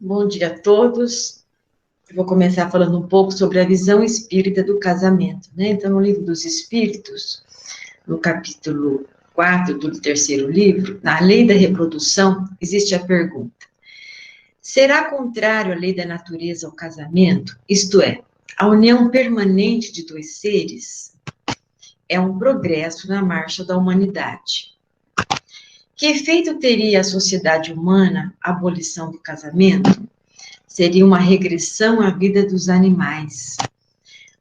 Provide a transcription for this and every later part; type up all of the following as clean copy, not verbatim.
Bom dia a todos. Eu vou começar falando um pouco sobre a visão espírita do casamento, né? Então, no Livro dos Espíritos, no capítulo 4 do terceiro livro, na lei da reprodução, existe a pergunta: será contrário à lei da natureza ao casamento? Isto é, a união permanente de dois seres é um progresso na marcha da humanidade. Que efeito teria a sociedade humana a abolição do casamento? Seria uma regressão à vida dos animais.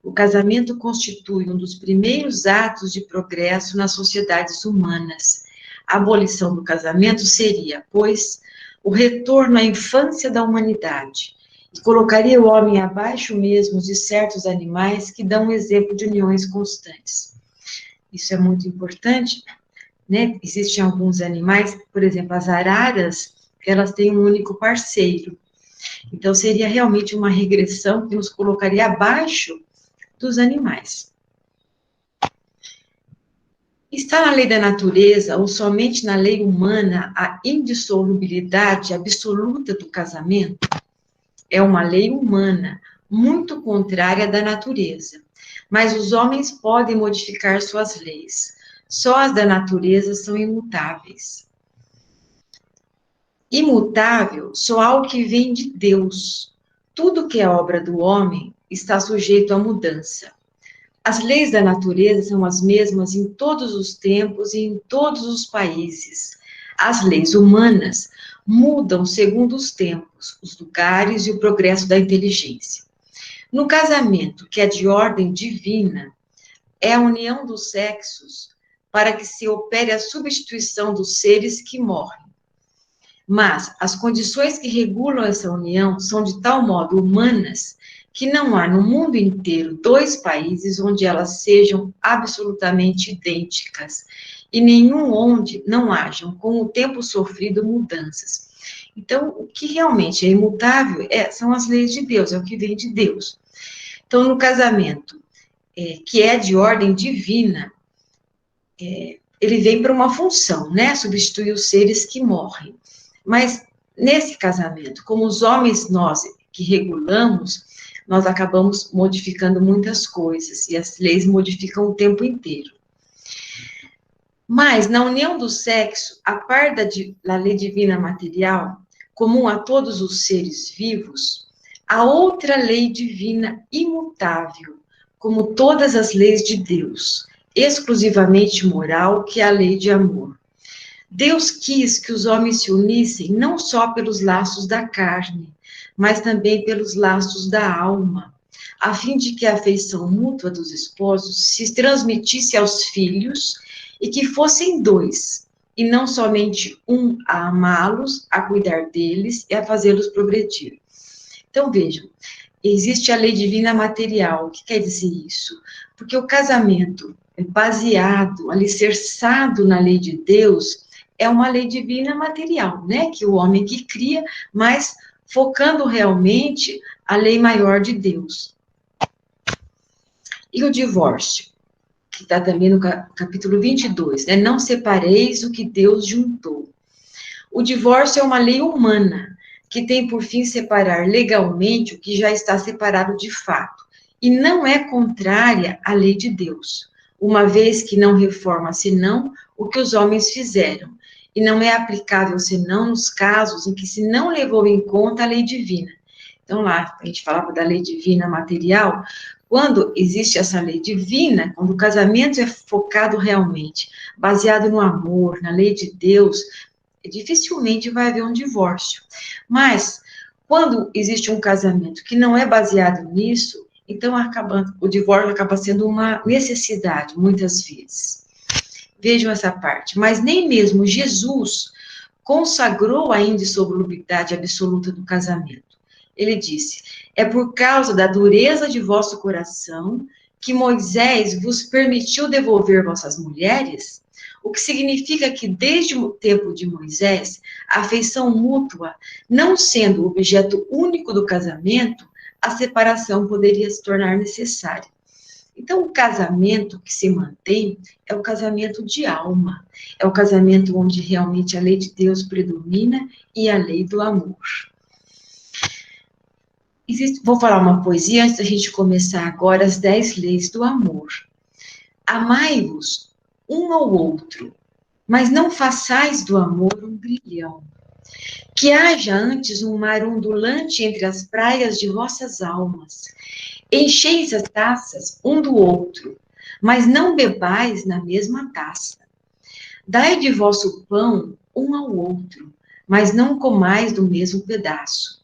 O casamento constitui um dos primeiros atos de progresso nas sociedades humanas. A abolição do casamento seria, pois, o retorno à infância da humanidade e colocaria o homem abaixo mesmo de certos animais que dão um exemplo de uniões constantes. Isso é muito importante, né? Existem alguns animais, por exemplo, as araras, elas têm um único parceiro. Então, seria realmente uma regressão que nos colocaria abaixo dos animais. Está na lei da natureza ou somente na lei humana a indissolubilidade absoluta do casamento? É uma lei humana, muito contrária da natureza. Mas os homens podem modificar suas leis. Só as da natureza são imutáveis. Imutável só algo que vem de Deus. Tudo que é obra do homem está sujeito à mudança. As leis da natureza são as mesmas em todos os tempos e em todos os países. As leis humanas mudam segundo os tempos, os lugares e o progresso da inteligência. No casamento, que é de ordem divina, é a união dos sexos para que se opere a substituição dos seres que morrem. Mas as condições que regulam essa união são de tal modo humanas que não há no mundo inteiro dois países onde elas sejam absolutamente idênticas e nenhum onde não hajam, com o tempo sofrido, mudanças. Então, o que realmente é imutável são as leis de Deus, é o que vem de Deus. Então, no casamento, que é de ordem divina, ele vem para uma função, né? Substituir os seres que morrem. Mas, nesse casamento, como os homens, nós que regulamos, nós acabamos modificando muitas coisas, e as leis modificam o tempo inteiro. Mas, na união do sexo, a par da lei divina material, comum a todos os seres vivos, há outra lei divina imutável, como todas as leis de Deus, exclusivamente moral, que é a lei de amor. Deus quis que os homens se unissem não só pelos laços da carne, mas também pelos laços da alma, a fim de que a afeição mútua dos esposos se transmitisse aos filhos e que fossem dois, e não somente um a amá-los, a cuidar deles e a fazê-los progredir. Então, vejam, existe a lei divina material. O que quer dizer isso? Porque o casamento é baseado, alicerçado na lei de Deus, é uma lei divina material, né? Que o homem que cria, mas focando realmente a lei maior de Deus. E o divórcio, que está também no capítulo 22, né? Não separeis o que Deus juntou. O divórcio é uma lei humana, que tem por fim separar legalmente o que já está separado de fato, e não é contrária à lei de Deus, uma vez que não reforma senão o que os homens fizeram, e não é aplicável senão nos casos em que se não levou em conta a lei divina. Então, lá, a gente falava da lei divina material, quando existe essa lei divina, quando o casamento é focado realmente, baseado no amor, na lei de Deus, dificilmente vai haver um divórcio. Mas, quando existe um casamento que não é baseado nisso, então o divórcio acaba sendo uma necessidade, muitas vezes. Vejam essa parte. Mas nem mesmo Jesus consagrou a indissolubilidade absoluta do casamento. Ele disse: é por causa da dureza de vosso coração que Moisés vos permitiu devolver vossas mulheres, o que significa que desde o tempo de Moisés, a afeição mútua, não sendo o objeto único do casamento, a separação poderia se tornar necessária. Então, o casamento que se mantém é o casamento de alma, é o casamento onde realmente a lei de Deus predomina e a lei do amor. Vou falar uma poesia antes da gente começar agora, as 10 leis do amor. Amai-vos um ao outro, mas não façais do amor um grilhão. Que haja antes um mar ondulante entre as praias de vossas almas. Encheis as taças um do outro, mas não bebais na mesma taça. Dai de vosso pão um ao outro, mas não comais do mesmo pedaço.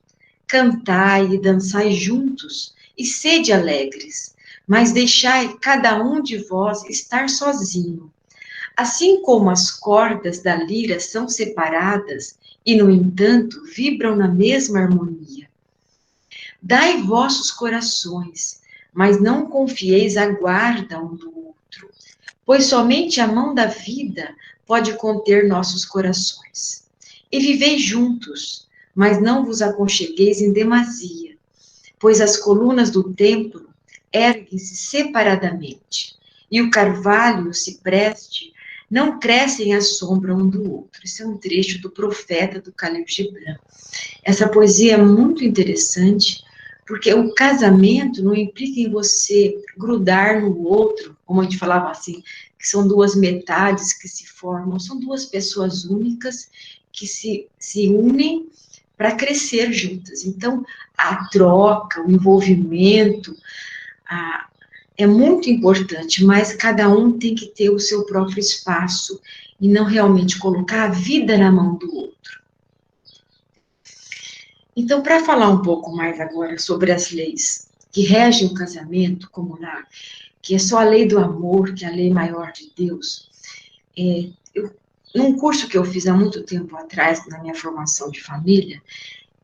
Cantai e dançai juntos, e sede alegres, mas deixai cada um de vós estar sozinho. Assim como as cordas da lira são separadas e, no entanto, vibram na mesma harmonia. Dai vossos corações, mas não confieis a guarda um do outro, pois somente a mão da vida pode conter nossos corações. E vivei juntos, mas não vos aconchegueis em demasia, pois as colunas do templo erguem-se separadamente, e o carvalho e o cipreste não crescem à sombra um do outro. Isso é um trecho do Profeta, do Khalil Gibran. Essa poesia é muito interessante, porque o casamento não implica em você grudar no outro, como a gente falava assim, que são duas metades que se formam, são duas pessoas únicas que se unem para crescer juntas. Então, a troca, o envolvimento, é muito importante, mas cada um tem que ter o seu próprio espaço e não realmente colocar a vida na mão do outro. Então, para falar um pouco mais agora sobre as leis que regem o casamento, como que é só a lei do amor, que é a lei maior de Deus, num curso que eu fiz há muito tempo atrás, na minha formação de família,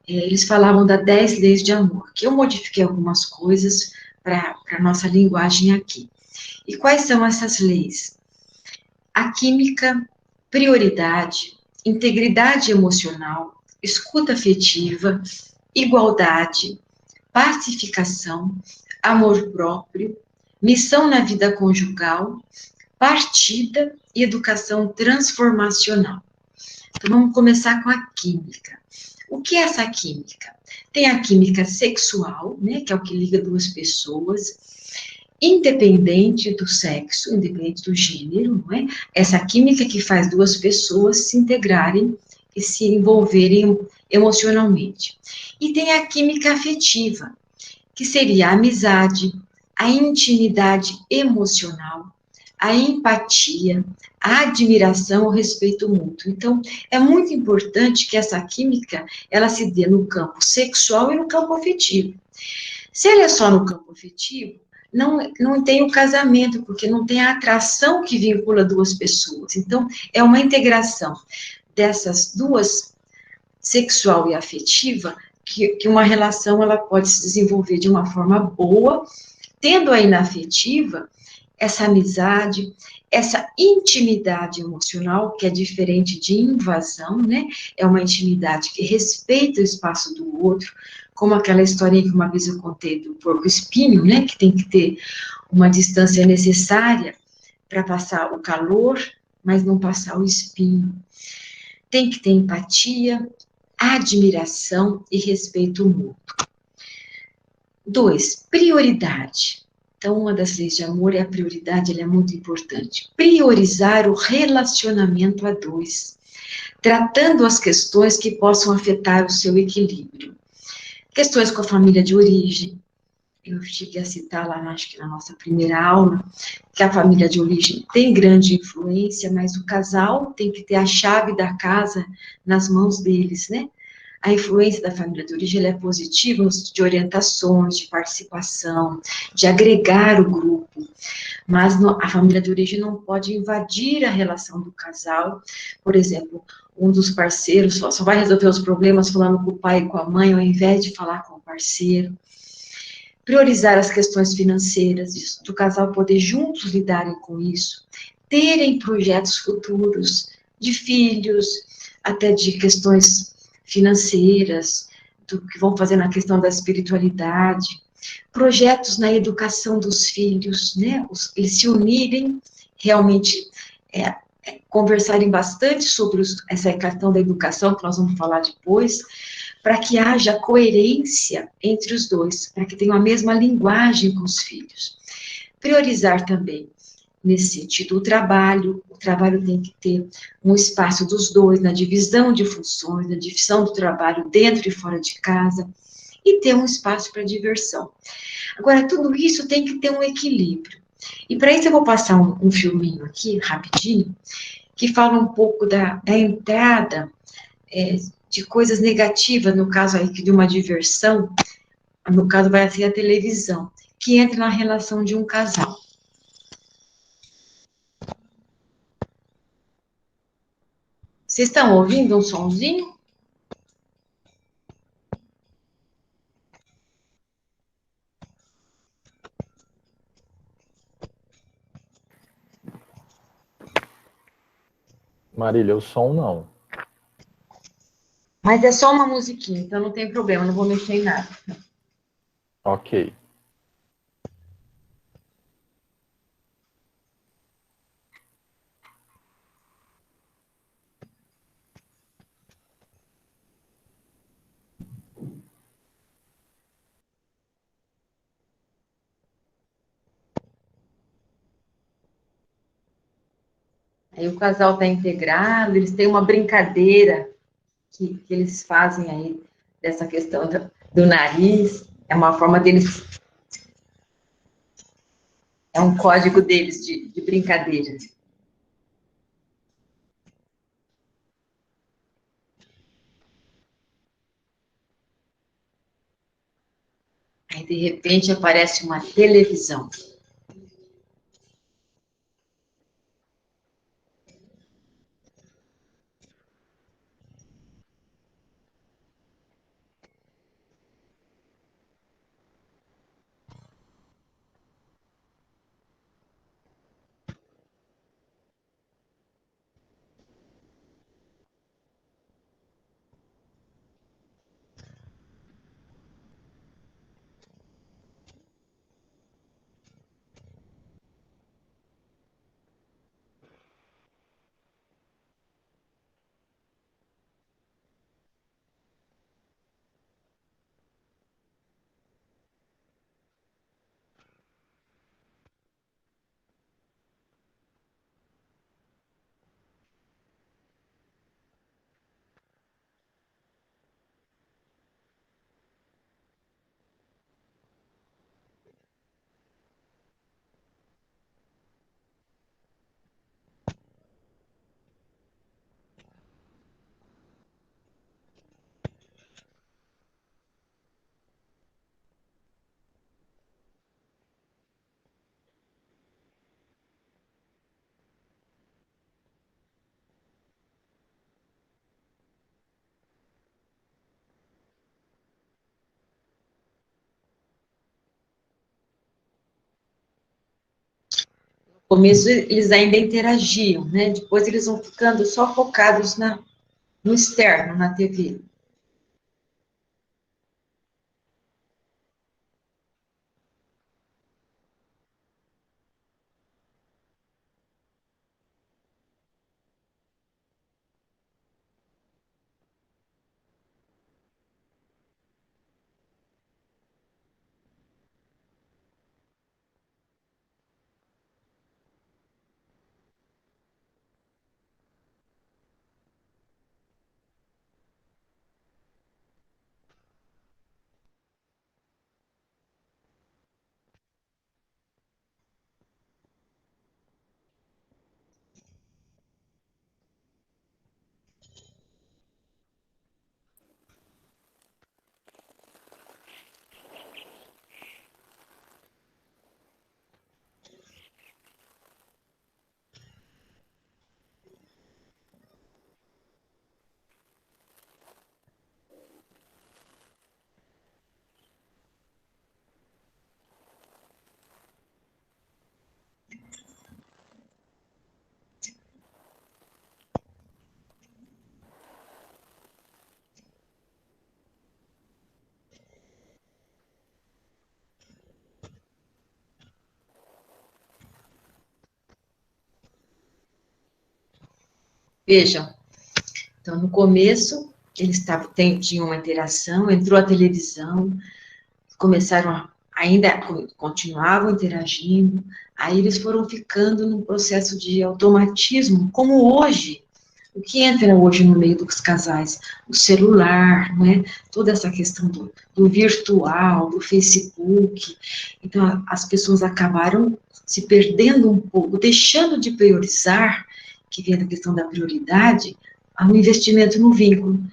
eles falavam das 10 leis de amor, que eu modifiquei algumas coisas para a nossa linguagem aqui. E quais são essas leis? A química, prioridade, integridade emocional, escuta afetiva, igualdade, pacificação, amor próprio, missão na vida conjugal, partida e educação transformacional. Então, vamos começar com a química. O que é essa química? Tem a química sexual, né, que é o que liga duas pessoas, independente do sexo, independente do gênero, não é? Essa química que faz duas pessoas se integrarem e se envolverem emocionalmente. E tem a química afetiva, que seria a amizade, a intimidade emocional, a empatia, a admiração, o respeito mútuo. Então, é muito importante que essa química, ela se dê no campo sexual e no campo afetivo. Se ela é só no campo afetivo, não tem o casamento, porque não tem a atração que vincula duas pessoas. Então, é uma integração dessas duas, sexual e afetiva, que uma relação ela pode se desenvolver de uma forma boa, tendo aí na afetiva essa amizade, essa intimidade emocional, que é diferente de invasão, né? É uma intimidade que respeita o espaço do outro, como aquela historinha que uma vez eu contei do porco-espinho, né? Que tem que ter uma distância necessária para passar o calor, mas não passar o espinho. Tem que ter empatia, admiração e respeito mútuo. 2, prioridade. Então, uma das leis de amor é a prioridade, ela é muito importante. Priorizar o relacionamento a dois, tratando as questões que possam afetar o seu equilíbrio. Questões com a família de origem. Eu cheguei a citar lá, acho que na nossa primeira aula, que a família de origem tem grande influência, mas o casal tem que ter a chave da casa nas mãos deles, né? A influência da família de origem é positiva de orientações, de participação, de agregar o grupo, mas a família de origem não pode invadir a relação do casal. Por exemplo, um dos parceiros só vai resolver os problemas falando com o pai e com a mãe, ao invés de falar com o parceiro. Priorizar as questões financeiras, do casal poder juntos lidarem com isso, terem projetos futuros de filhos, até de questões financeiras, do que vão fazer na questão da espiritualidade, projetos na educação dos filhos, né? Eles se unirem, realmente conversarem bastante sobre essa questão da educação, que nós vamos falar depois, para que haja coerência entre os dois, para que tenham a mesma linguagem com os filhos. Priorizar também, nesse sentido, o trabalho tem que ter um espaço dos dois, na divisão de funções, na divisão do trabalho dentro e fora de casa, e ter um espaço para diversão. Agora, tudo isso tem que ter um equilíbrio. E para isso eu vou passar um filminho aqui, rapidinho, que fala um pouco da entrada de coisas negativas, no caso aí de uma diversão, no caso vai ser a televisão, que entra na relação de um casal. Vocês estão ouvindo um sonzinho? Marília, o som não. Mas é só uma musiquinha, então não tem problema, não vou mexer em nada. Ok. Aí o casal está integrado, eles têm uma brincadeira que eles fazem aí, dessa questão do nariz, é uma forma deles, é um código deles de brincadeira. Aí, de repente, aparece uma televisão. No começo, eles ainda interagiam, né? Depois, eles vão ficando só focados no externo, na TV. Vejam, então, no começo, Eles tinham uma interação, entrou a televisão, ainda continuavam interagindo, aí eles foram ficando num processo de automatismo, como hoje, o que entra hoje no meio dos casais? O celular, né? Toda essa questão do virtual, do Facebook. Então, as pessoas acabaram se perdendo um pouco, deixando de priorizar, que vem da questão da prioridade, ao investimento no vínculo.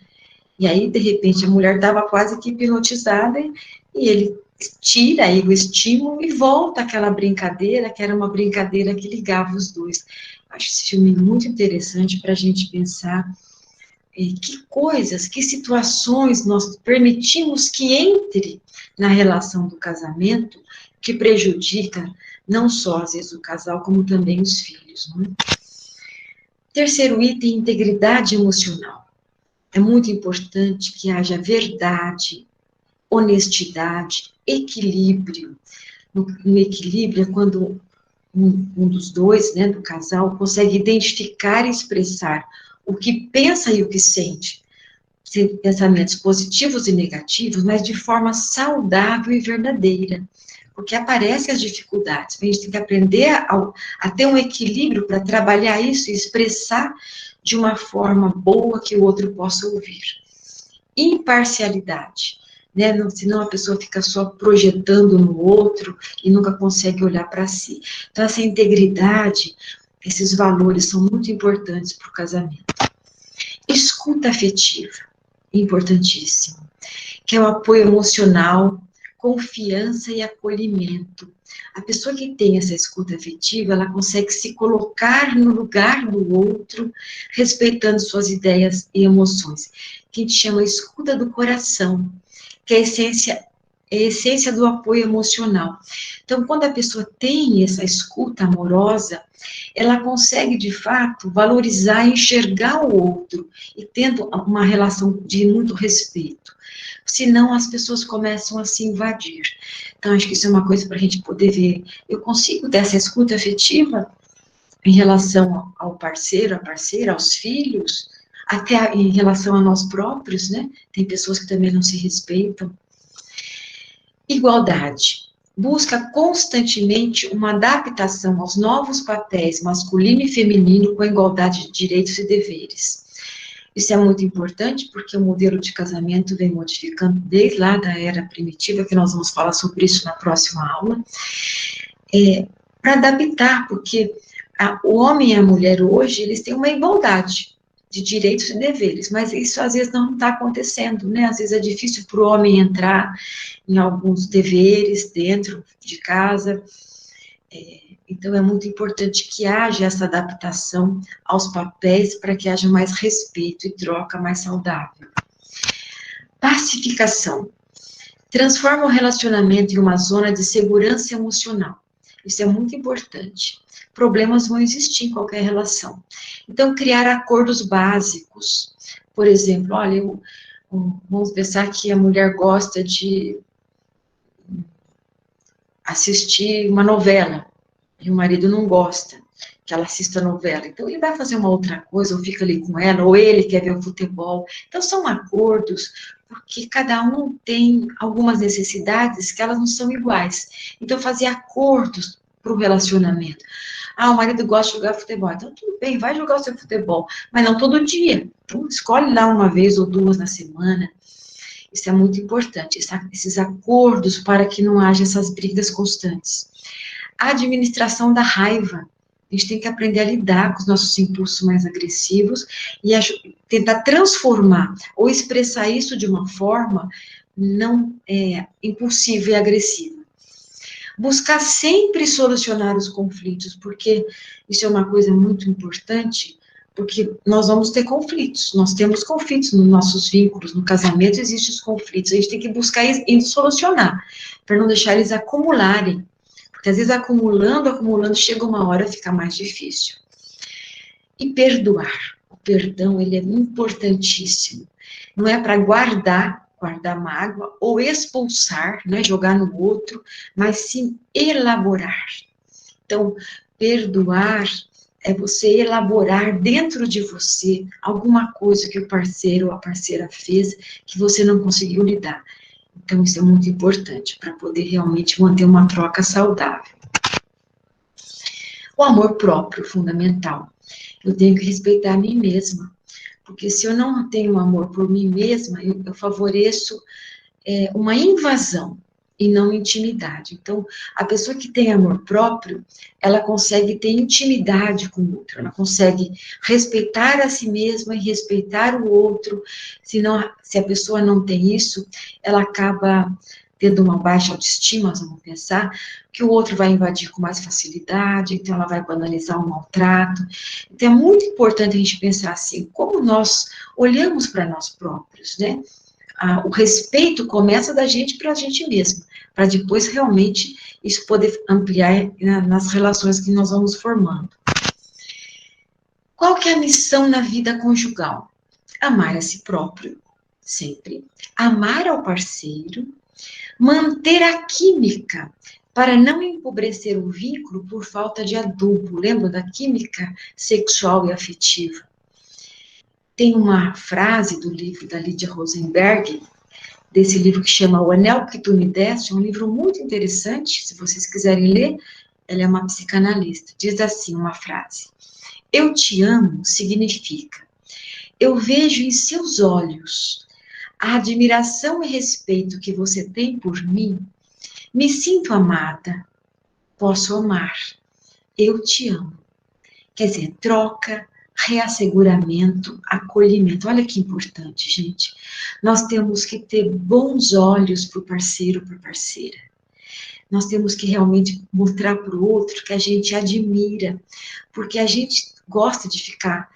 E aí, de repente, a mulher estava quase que hipnotizada e ele tira aí o estímulo e volta àquela brincadeira, que era uma brincadeira que ligava os dois. Acho esse filme muito interessante para a gente pensar que coisas, que situações nós permitimos que entre na relação do casamento, que prejudica não só, às vezes, o casal, como também os filhos. Não é? Terceiro item, integridade emocional. É muito importante que haja verdade, honestidade, equilíbrio. No equilíbrio é quando um dos dois, né, do casal, consegue identificar e expressar o que pensa e o que sente, pensamentos positivos e negativos, mas de forma saudável e verdadeira, porque aparecem as dificuldades, a gente tem que aprender a ter um equilíbrio para trabalhar isso e expressar de uma forma boa que o outro possa ouvir. Imparcialidade, né? Senão a pessoa fica só projetando no outro e nunca consegue olhar para si. Então, essa integridade, esses valores são muito importantes para o casamento. Escuta afetiva, importantíssimo, que é o apoio emocional, confiança e acolhimento. A pessoa que tem essa escuta afetiva, ela consegue se colocar no lugar do outro, respeitando suas ideias e emoções, que a gente chama escuta do coração, que é a essência do apoio emocional. Então, quando a pessoa tem essa escuta amorosa, ela consegue, de fato, valorizar e enxergar o outro, e tendo uma relação de muito respeito. Senão, as pessoas começam a se invadir. Então, acho que isso é uma coisa para a gente poder ver. Eu consigo ter essa escuta afetiva em relação ao parceiro, à parceira, aos filhos, até em relação a nós próprios, né? Tem pessoas que também não se respeitam. Igualdade. Busca constantemente uma adaptação aos novos papéis masculino e feminino com igualdade de direitos e deveres. Isso é muito importante porque o modelo de casamento vem modificando desde lá da era primitiva, que nós vamos falar sobre isso na próxima aula, para adaptar, porque o homem e a mulher hoje, eles têm uma igualdade de direitos e deveres, mas isso às vezes não está acontecendo, né? Às vezes é difícil para o homem entrar em alguns deveres dentro de casa, então é muito importante que haja essa adaptação aos papéis para que haja mais respeito e troca mais saudável. Pacificação. Transforma o relacionamento em uma zona de segurança emocional. Isso é muito importante. Problemas vão existir em qualquer relação. Então, criar acordos básicos. Por exemplo, olha, vamos pensar que a mulher gosta de assistir uma novela, e o marido não gosta que ela assista a novela. Então, ele vai fazer uma outra coisa, ou fica ali com ela, ou ele quer ver o futebol. Então, são acordos, porque cada um tem algumas necessidades que elas não são iguais. Então, fazer acordos para o relacionamento. Ah, o marido gosta de jogar futebol. Então, tudo bem, vai jogar o seu futebol, mas não todo dia. Então, escolhe lá uma vez ou duas na semana. Isso é muito importante, esses acordos para que não haja essas brigas constantes. A administração da raiva. A gente tem que aprender a lidar com os nossos impulsos mais agressivos e tentar transformar ou expressar isso de uma forma não impulsiva e agressiva. Buscar sempre solucionar os conflitos, porque isso é uma coisa muito importante, porque nós vamos ter conflitos, nós temos conflitos nos nossos vínculos, no casamento existem os conflitos, a gente tem que buscar e solucionar, para não deixar eles acumularem, porque às vezes acumulando, chega uma hora fica mais difícil. E perdoar, o perdão, ele é importantíssimo, não é para guardar mágoa, ou expulsar, né, jogar no outro, mas sim elaborar. Então, perdoar é você elaborar dentro de você alguma coisa que o parceiro ou a parceira fez que você não conseguiu lidar. Então, isso é muito importante para poder realmente manter uma troca saudável. O amor próprio, fundamental. Eu tenho que respeitar a mim mesma, porque se eu não tenho amor por mim mesma, eu favoreço uma invasão e não intimidade. Então, a pessoa que tem amor próprio, ela consegue ter intimidade com o outro, ela consegue respeitar a si mesma e respeitar o outro. Se a pessoa não tem isso, ela acaba tendo uma baixa autoestima, vamos pensar, que o outro vai invadir com mais facilidade, então ela vai banalizar o maltrato. Então, é muito importante a gente pensar assim, como nós olhamos para nós próprios, né? O respeito começa da gente para a gente mesmo, para depois realmente isso poder ampliar nas relações que nós vamos formando. Qual que é a missão na vida conjugal? Amar a si próprio, sempre. Amar ao parceiro, manter a química, para não empobrecer o vínculo por falta de adubo. Lembra da química sexual e afetiva? Tem uma frase do livro da Lydia Rosenberg, desse livro que chama O Anel que Tu Me Deste, é um livro muito interessante, se vocês quiserem ler, ela é uma psicanalista. Diz assim uma frase: eu te amo significa, eu vejo em seus olhos a admiração e respeito que você tem por mim, me sinto amada, posso amar, eu te amo. Quer dizer, troca, reasseguramento, acolhimento. Olha que importante, gente. Nós temos que ter bons olhos para o parceiro, para a parceira. Nós temos que realmente mostrar para o outro que a gente admira, porque a gente gosta de ficar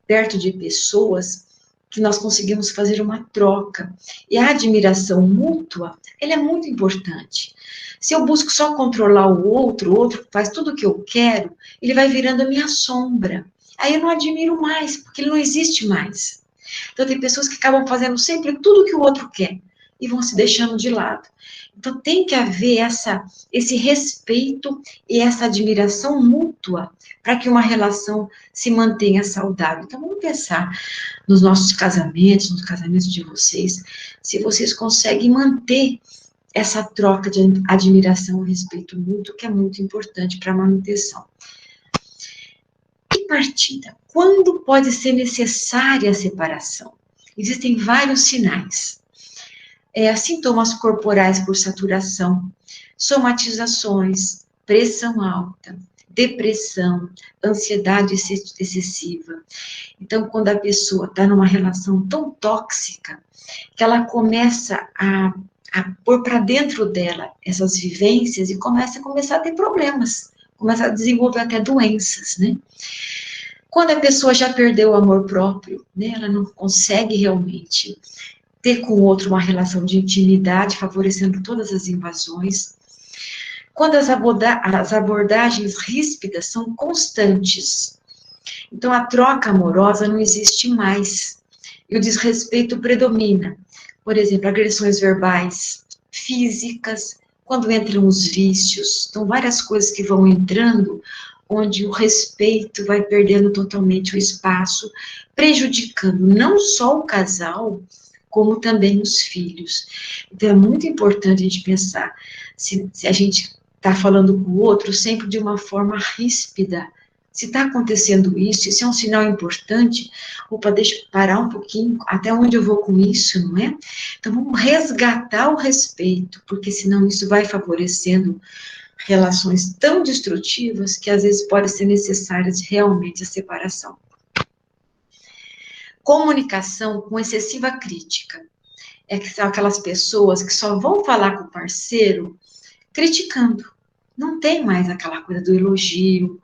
perto de pessoas que nós conseguimos fazer uma troca. E a admiração mútua, ela é muito importante. Se eu busco só controlar o outro faz tudo o que eu quero, ele vai virando a minha sombra. Aí eu não admiro mais, porque ele não existe mais. Então, tem pessoas que acabam fazendo sempre tudo o que o outro quer e vão se deixando de lado. Então, tem que haver esse respeito e essa admiração mútua para que uma relação se mantenha saudável. Então, vamos pensar nos nossos casamentos, nos casamentos de vocês, se vocês conseguem manter essa troca de admiração e respeito mútuo, que é muito importante para a manutenção. E partida? Quando pode ser necessária a separação? Existem vários sinais. Sintomas corporais por saturação, somatizações, pressão alta, depressão, ansiedade excessiva. Então, quando a pessoa está numa relação tão tóxica, que ela começa a pôr para dentro dela essas vivências e começa a ter problemas, começa a desenvolver até doenças, né? Quando a pessoa já perdeu o amor próprio, né, ela não consegue realmente ter com o outro uma relação de intimidade, favorecendo todas as invasões. Quando as abordagens ríspidas são constantes, então a troca amorosa não existe mais, e o desrespeito predomina. Por exemplo, agressões verbais, físicas, quando entram os vícios, então várias coisas que vão entrando, onde o respeito vai perdendo totalmente o espaço, prejudicando não só o casal, como também os filhos. Então, é muito importante a gente pensar se a gente está falando com o outro sempre de uma forma ríspida. Se está acontecendo isso é um sinal importante. Opa, deixa eu parar um pouquinho, até onde eu vou com isso, não é? Então, vamos resgatar o respeito, porque senão isso vai favorecendo relações tão destrutivas que às vezes pode ser necessárias realmente a separação. Comunicação com excessiva crítica. Que são aquelas pessoas que só vão falar com o parceiro criticando. Não tem mais aquela coisa do elogio,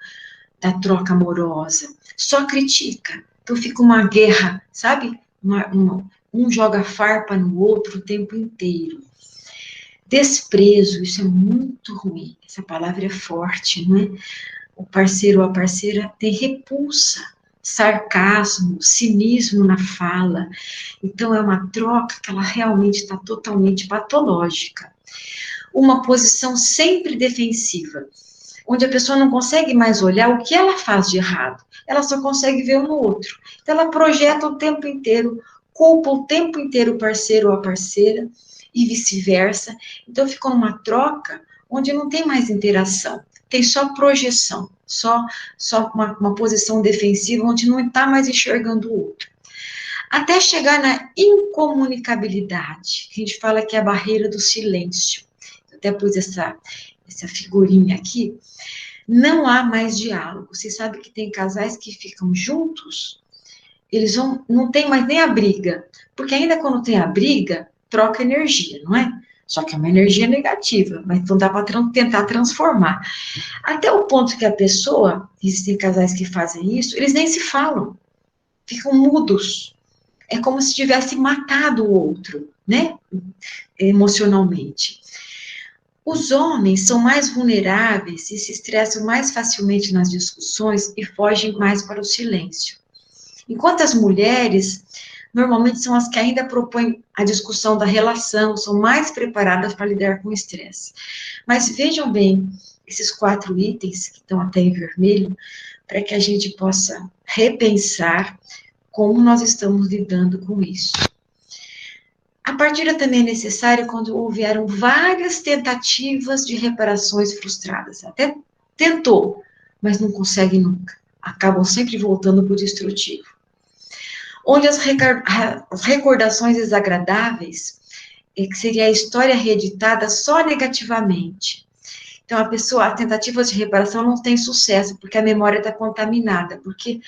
da troca amorosa. Só critica. Então fica uma guerra, sabe? Um joga farpa no outro o tempo inteiro. Desprezo, isso é muito ruim. Essa palavra é forte, não é? O parceiro ou a parceira tem repulsa, sarcasmo, cinismo na fala. Então, é uma troca que ela realmente está totalmente patológica. Uma posição sempre defensiva. onde a pessoa não consegue mais olhar o que ela faz de errado, ela só consegue ver no outro. Então, ela projeta o tempo inteiro, culpa o tempo inteiro o parceiro ou a parceira, e vice-versa. Então, ficou uma troca onde não tem mais interação, tem só projeção, só uma posição defensiva, onde não está mais enxergando o outro. Até chegar na incomunicabilidade, que a gente fala que é a barreira do silêncio. Eu até pus essa figurinha aqui. Não há mais diálogo. Você sabe que tem casais que ficam juntos, eles não tem mais nem a briga, porque ainda quando tem a briga, troca energia, não é? Só que é uma energia negativa, mas não dá para tentar transformar. Até o ponto que a pessoa, existem casais que fazem isso, eles nem se falam, ficam mudos. É como se tivesse matado o outro, né? Emocionalmente. Os homens são mais vulneráveis e se estressam mais facilmente nas discussões e fogem mais para o silêncio. Enquanto as mulheres, normalmente, são as que ainda propõem a discussão da relação, são mais preparadas para lidar com o estresse. Mas vejam bem esses 4 itens, que estão até em vermelho, para que a gente possa repensar como nós estamos lidando com isso. A partilha também é necessária quando houveram várias tentativas de reparações frustradas. Até tentou, mas não consegue nunca. Acabam sempre voltando para o destrutivo. Onde as recordações desagradáveis, que seria a história reeditada só negativamente. Então, a tentativa de reparação não tem sucesso, porque a memória está contaminada, porque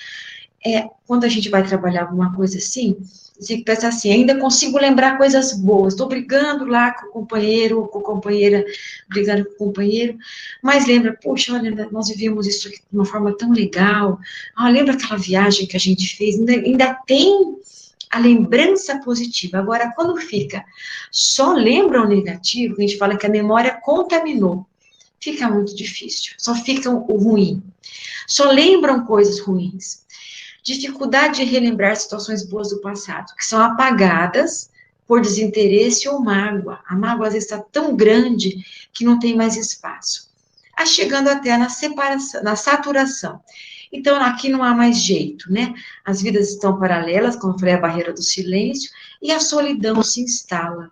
quando a gente vai trabalhar alguma coisa assim, você tem que pensar assim, ainda consigo lembrar coisas boas, estou brigando lá com o companheiro, ou com a companheira, brigando com o companheiro, mas lembra, poxa, olha, nós vivíamos isso aqui de uma forma tão legal, lembra aquela viagem que a gente fez, ainda tem a lembrança positiva. Agora, quando fica, só lembra o negativo, a gente fala que a memória contaminou, fica muito difícil, só fica o ruim, só lembram coisas ruins. Dificuldade de relembrar situações boas do passado, que são apagadas por desinteresse ou mágoa. A mágoa, às vezes, está tão grande que não tem mais espaço. Chegando até na separação, na saturação. Então, aqui não há mais jeito, né? As vidas estão paralelas, como eu falei, a barreira do silêncio, e a solidão se instala.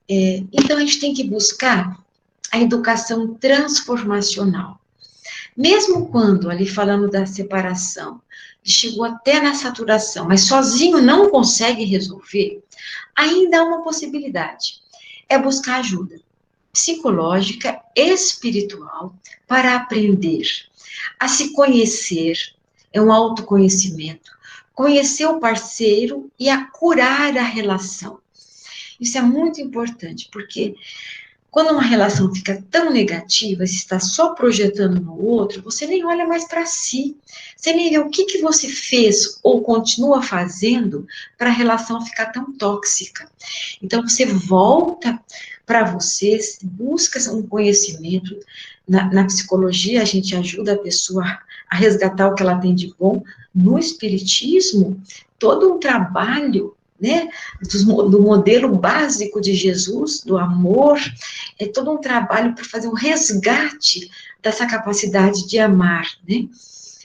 Então, a gente tem que buscar a educação transformacional. Mesmo quando, ali falando da separação, chegou até na saturação, mas sozinho não consegue resolver, ainda há uma possibilidade. É buscar ajuda psicológica, espiritual, para aprender a se conhecer, é um autoconhecimento, conhecer o parceiro e a curar a relação. Isso é muito importante, porque quando uma relação fica tão negativa, se está só projetando no outro, você nem olha mais para si. Você nem vê o que você fez ou continua fazendo para a relação ficar tão tóxica. Então, você volta para você, busca um conhecimento. Na psicologia, a gente ajuda a pessoa a resgatar o que ela tem de bom. No espiritismo, todo um trabalho, né, do modelo básico de Jesus, do amor, é todo um trabalho para fazer um resgate dessa capacidade de amar, né,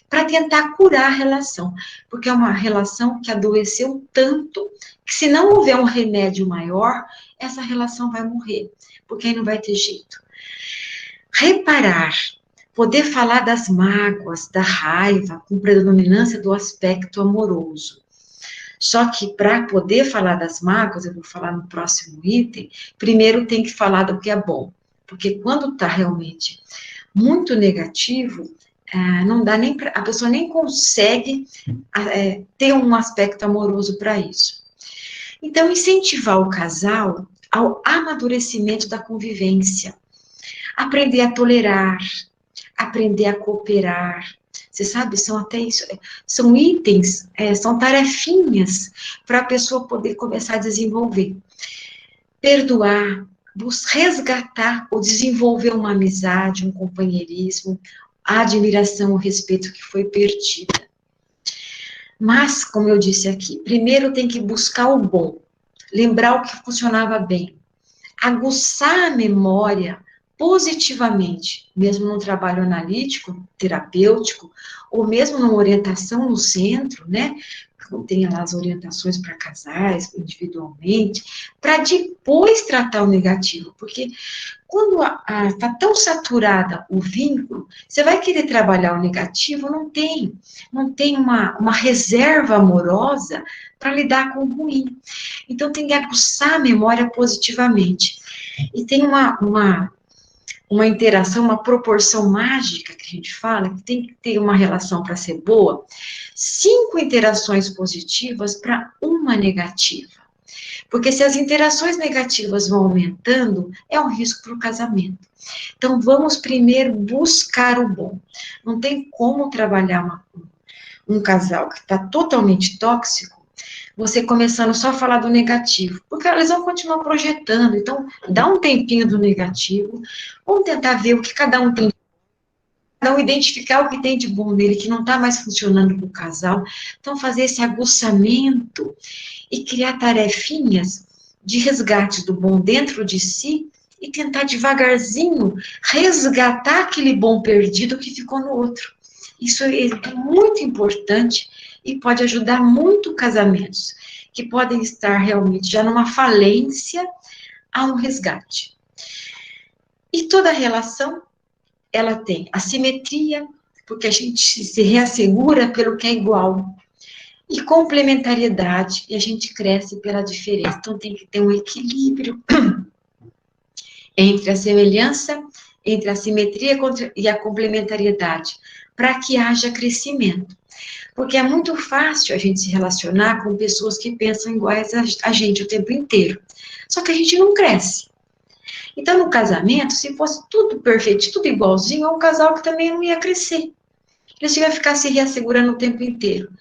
para tentar curar a relação, porque é uma relação que adoeceu tanto, que se não houver um remédio maior, essa relação vai morrer, porque aí não vai ter jeito. Reparar, poder falar das mágoas, da raiva, com predominância do aspecto amoroso. Só que para poder falar das mágoas, eu vou falar no próximo item, primeiro tem que falar do que é bom. Porque quando está realmente muito negativo, não dá nem a pessoa nem consegue ter um aspecto amoroso para isso. Então, incentivar o casal ao amadurecimento da convivência. Aprender a tolerar, aprender a cooperar. Você sabe, são até isso, são itens, são tarefinhas para a pessoa poder começar a desenvolver. Perdoar, resgatar ou desenvolver uma amizade, um companheirismo, a admiração, o respeito que foi perdida. Mas, como eu disse aqui, primeiro tem que buscar o bom, lembrar o que funcionava bem, aguçar a memória positivamente, mesmo num trabalho analítico, terapêutico, ou mesmo numa orientação no centro, né? Tem lá as orientações para casais, individualmente, para depois tratar o negativo, porque quando está tão saturada o vínculo, você vai querer trabalhar o negativo, não tem uma reserva amorosa para lidar com o ruim. Então, tem que aguçar a memória positivamente. E tem uma interação, uma proporção mágica que a gente fala, que tem que ter uma relação para ser boa, 5 interações positivas para uma negativa. Porque se as interações negativas vão aumentando, é um risco para o casamento. Então, vamos primeiro buscar o bom. Não tem como trabalhar um casal que está totalmente tóxico, você começando só a falar do negativo, porque eles vão continuar projetando. Então, dá um tempinho do negativo, vamos tentar ver o que cada um tem, cada um identificar o que tem de bom nele, que não está mais funcionando para o casal. Então, fazer esse aguçamento e criar tarefinhas de resgate do bom dentro de si e tentar devagarzinho resgatar aquele bom perdido que ficou no outro. Isso é muito importante e pode ajudar muito casamentos que podem estar realmente já numa falência a um resgate. E toda relação, ela tem assimetria, porque a gente se reassegura pelo que é igual, e complementariedade, e a gente cresce pela diferença. Então, tem que ter um equilíbrio entre a semelhança, entre a simetria e a complementariedade, para que haja crescimento. Porque é muito fácil a gente se relacionar com pessoas que pensam iguais a gente o tempo inteiro. Só que a gente não cresce. Então, no casamento, se fosse tudo perfeito, tudo igualzinho, é um casal que também não ia crescer. Eles iam ficar se reassegurando o tempo inteiro.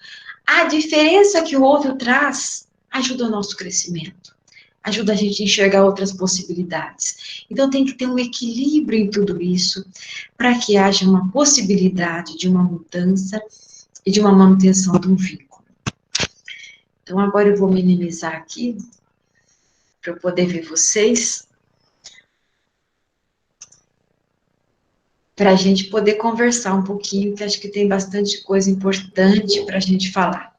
A diferença que o outro traz ajuda o nosso crescimento, ajuda a gente a enxergar outras possibilidades. Então, tem que ter um equilíbrio em tudo isso, para que haja uma possibilidade de uma mudança e de uma manutenção de um vínculo. Então, agora eu vou minimizar aqui, para eu poder ver vocês, para a gente poder conversar um pouquinho, que acho que tem bastante coisa importante para a gente falar.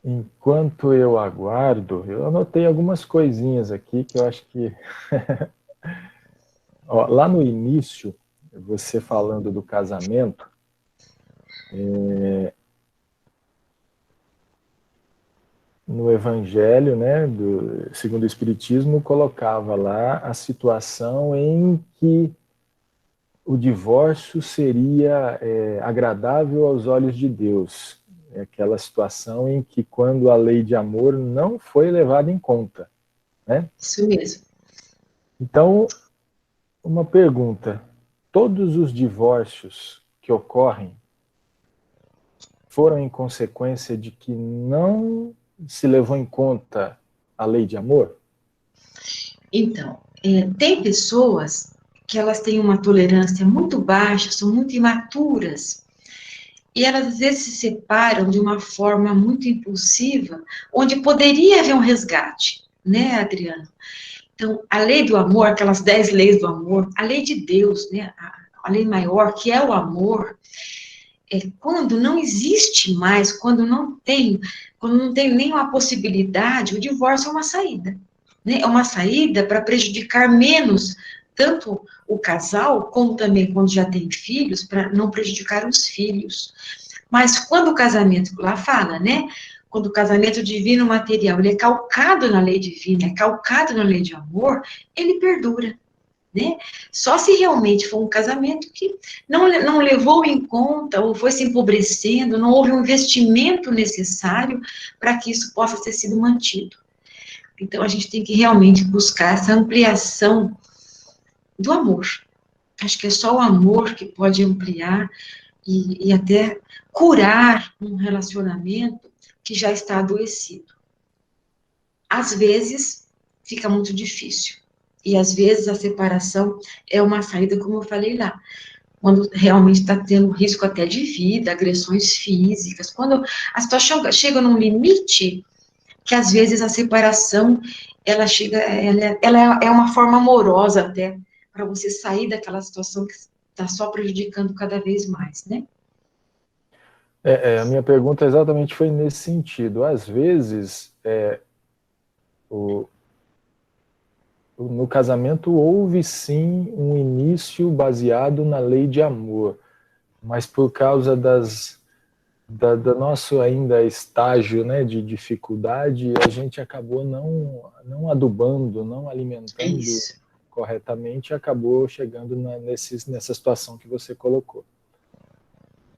Enquanto eu aguardo, eu anotei algumas coisinhas aqui que eu acho que... Ó, lá no início, você falando do casamento, no Evangelho, né, segundo o Espiritismo, colocava lá a situação em que o divórcio seria agradável aos olhos de Deus. É aquela situação em que quando a lei de amor não foi levada em conta, né? Isso mesmo. Então, uma pergunta: todos os divórcios que ocorrem foram em consequência de que não se levou em conta a lei de amor? Então, tem pessoas que elas têm uma tolerância muito baixa, são muito imaturas, e elas às vezes se separam de uma forma muito impulsiva, onde poderia haver um resgate, né, Adriano? Então, a lei do amor, aquelas 10 leis do amor, a lei de Deus, né, a lei maior, que é o amor, quando não existe mais, quando não tem nenhuma possibilidade, o divórcio é uma saída, né? É uma saída para prejudicar menos tanto o casal, como também quando já tem filhos, para não prejudicar os filhos. Mas quando o casamento, lá fala, né? Quando o casamento divino material, ele é calcado na lei divina, é calcado na lei de amor, ele perdura. Né? Só se realmente for um casamento que não levou em conta, ou foi se empobrecendo, não houve um investimento necessário para que isso possa ter sido mantido. Então, a gente tem que realmente buscar essa ampliação do amor. Acho que é só o amor que pode ampliar e até curar um relacionamento que já está adoecido. Às vezes, fica muito difícil. E às vezes a separação é uma saída, como eu falei lá, quando realmente está tendo risco até de vida, agressões físicas, quando a situação chega num limite, que às vezes a separação, ela chega, ela é uma forma amorosa até, para você sair daquela situação que está só prejudicando cada vez mais, né? A minha pergunta exatamente foi nesse sentido. Às vezes, no casamento houve sim um início baseado na lei de amor, mas por causa do nosso ainda estágio, né, de dificuldade, a gente acabou não adubando, não alimentando corretamente, e acabou chegando nessa situação que você colocou.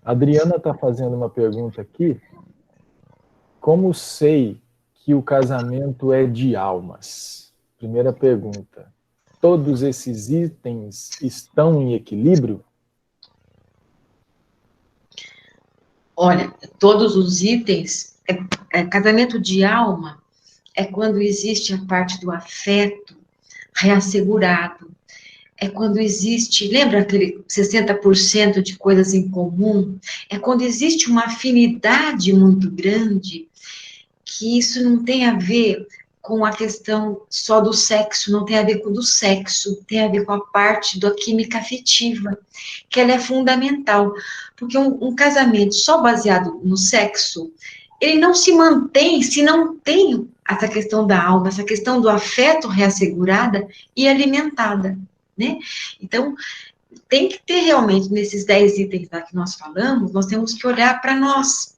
A Adriana está fazendo uma pergunta aqui. Como sei que o casamento é de almas? Primeira pergunta. Todos esses itens estão em equilíbrio? Olha, todos os itens, casamento de alma é quando existe a parte do afeto reassegurado, é quando existe, lembra aquele 60% de coisas em comum? É quando existe uma afinidade muito grande, que isso não tem a ver com a questão só do sexo, não tem a ver com o do sexo, tem a ver com a parte da química afetiva, que ela é fundamental, porque um casamento só baseado no sexo, ele não se mantém se não tem essa questão da alma, essa questão do afeto reassegurada e alimentada, né? Então, tem que ter realmente, nesses 10 itens lá que nós falamos, nós temos que olhar para nós.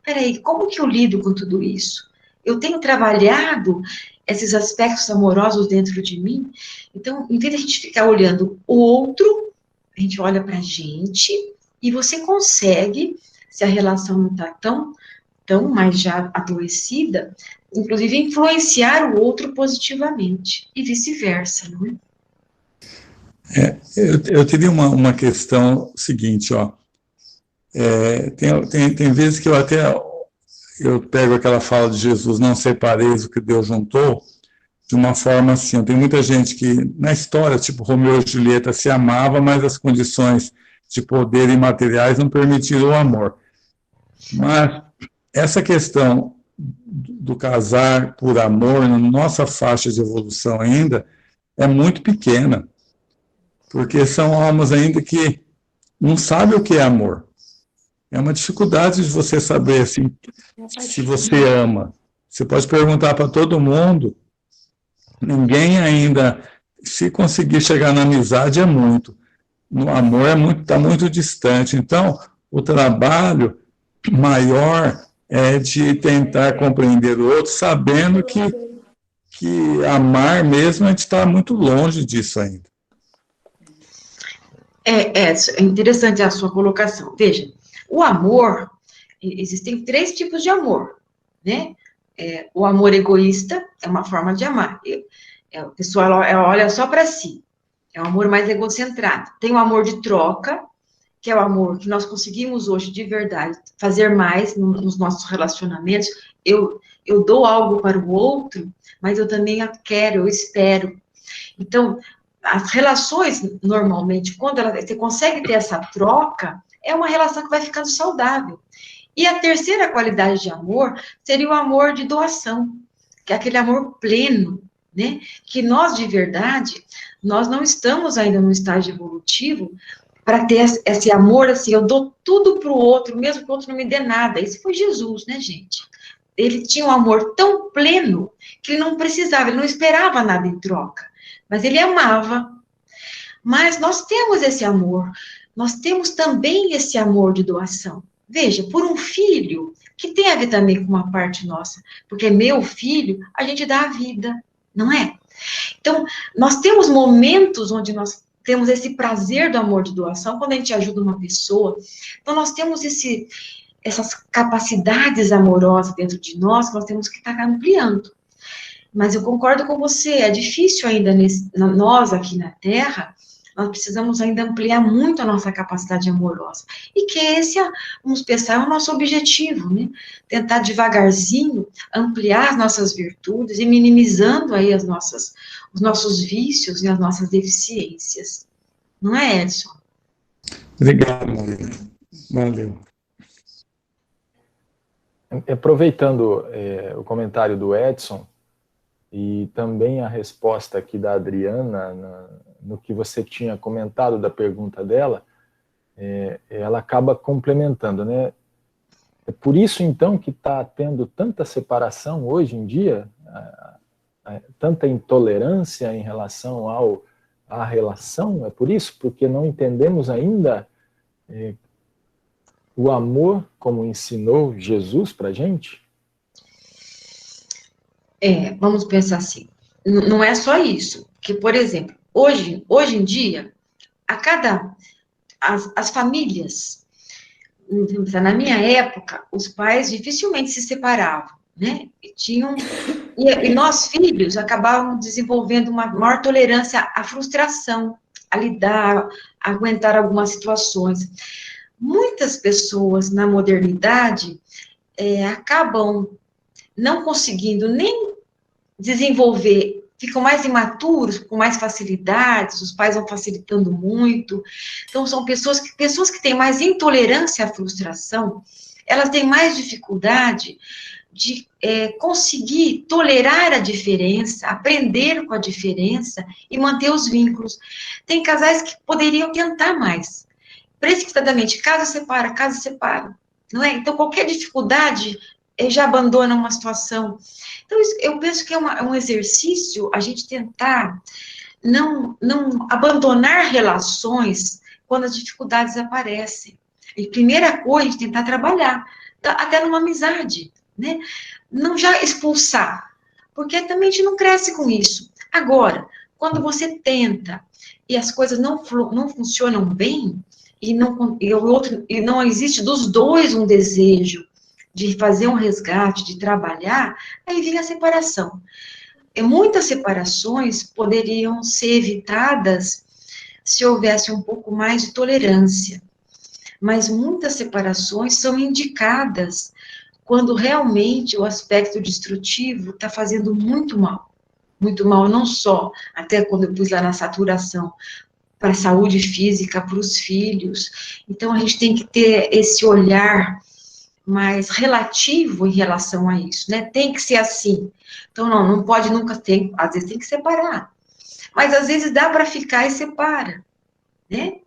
Peraí, como que eu lido com tudo isso? Eu tenho trabalhado esses aspectos amorosos dentro de mim? Então, em vez de a gente ficar olhando o outro, a gente olha para a gente e você consegue, se a relação não está tão mais já adoecida, inclusive influenciar o outro positivamente e vice-versa, não é? Eu teria uma questão seguinte, ó. Tem vezes que eu pego aquela fala de Jesus, não separeis o que Deus juntou, de uma forma assim. Tem muita gente que, na história, tipo Romeu e Julieta, se amava, mas as condições de poder e materiais não permitiram o amor. Mas essa questão do casar por amor, na nossa faixa de evolução ainda, é muito pequena, porque são almas ainda que não sabem o que é amor. É uma dificuldade de você saber assim, se você ama. Você pode perguntar para todo mundo, ninguém ainda, se conseguir chegar na amizade é muito. No amor está muito distante. Então, o trabalho maior é de tentar compreender o outro, sabendo que amar mesmo, a gente está muito longe disso ainda. É interessante a sua colocação. Veja, o amor, existem 3 tipos de amor, né? O amor egoísta é uma forma de amar. A pessoa ela olha só para si. É um amor mais egocentrado. Tem o amor de troca, que é o amor que nós conseguimos hoje, de verdade, fazer mais nos nossos relacionamentos. Eu dou algo para o outro, mas eu também quero, eu espero. Então, as relações, normalmente, quando você consegue ter essa troca, é uma relação que vai ficando saudável. E a terceira qualidade de amor seria o amor de doação, que é aquele amor pleno, né? Que nós, de verdade, nós não estamos ainda no estágio evolutivo para ter esse amor assim, eu dou tudo para o outro, mesmo que o outro não me dê nada. Isso foi Jesus, né, gente? Ele tinha um amor tão pleno que ele não precisava, ele não esperava nada em troca, mas ele amava. Mas nós temos esse amor, nós temos também esse amor de doação. Veja, por um filho, que tem a ver também com uma parte nossa, porque meu filho, a gente dá a vida, não é? Então, nós temos momentos onde nós temos esse prazer do amor de doação, quando a gente ajuda uma pessoa. Então, nós temos essas capacidades amorosas dentro de nós que nós temos que estar ampliando. Mas eu concordo com você, é difícil ainda nós aqui na Terra, nós precisamos ainda ampliar muito a nossa capacidade amorosa. E que esse, vamos pensar, é o nosso objetivo, né? Tentar devagarzinho ampliar as nossas virtudes e minimizando aí os nossos vícios e as nossas deficiências. Não é, Edson? Obrigado, Maria. Valeu. Aproveitando o comentário do Edson, e também a resposta aqui da Adriana, no que você tinha comentado da pergunta dela, ela acaba complementando, né? É por isso, então, que está tendo tanta separação hoje em dia, tanta intolerância em relação à relação? É por isso? Porque não entendemos ainda o amor como ensinou Jesus para a gente? Vamos pensar assim, não é só isso, que, por exemplo, hoje em dia, as famílias, na minha época, os pais dificilmente se separavam, né? E nós, filhos, acabávamos desenvolvendo uma maior tolerância à frustração, a lidar, a aguentar algumas situações. Muitas pessoas, na modernidade, acabam não conseguindo nem desenvolver, ficam mais imaturos, com mais facilidades, os pais vão facilitando muito. Então, são pessoas que têm mais intolerância à frustração, elas têm mais dificuldade de conseguir tolerar a diferença, aprender com a diferença e manter os vínculos. Tem casais que poderiam tentar mais. Precipitadamente, casa separa, não é? Então, qualquer dificuldade, já abandona uma situação. Então, eu penso que é um exercício a gente tentar não abandonar relações quando as dificuldades aparecem. E primeira coisa, a gente tentar trabalhar, até numa amizade, né? Não já expulsar, porque também a gente não cresce com isso. Agora, quando você tenta e as coisas não funcionam bem, e não existe dos dois um desejo de fazer um resgate, de trabalhar, aí vem a separação. E muitas separações poderiam ser evitadas se houvesse um pouco mais de tolerância, mas muitas separações são indicadas quando realmente o aspecto destrutivo está fazendo muito mal, não só, até quando eu pus lá na saturação, para a saúde física, para os filhos. Então, a gente tem que ter esse olhar mais relativo em relação a isso, né? Tem que ser assim. Então, não pode nunca ter, às vezes tem que separar. Mas, às vezes, dá para ficar e separa, né?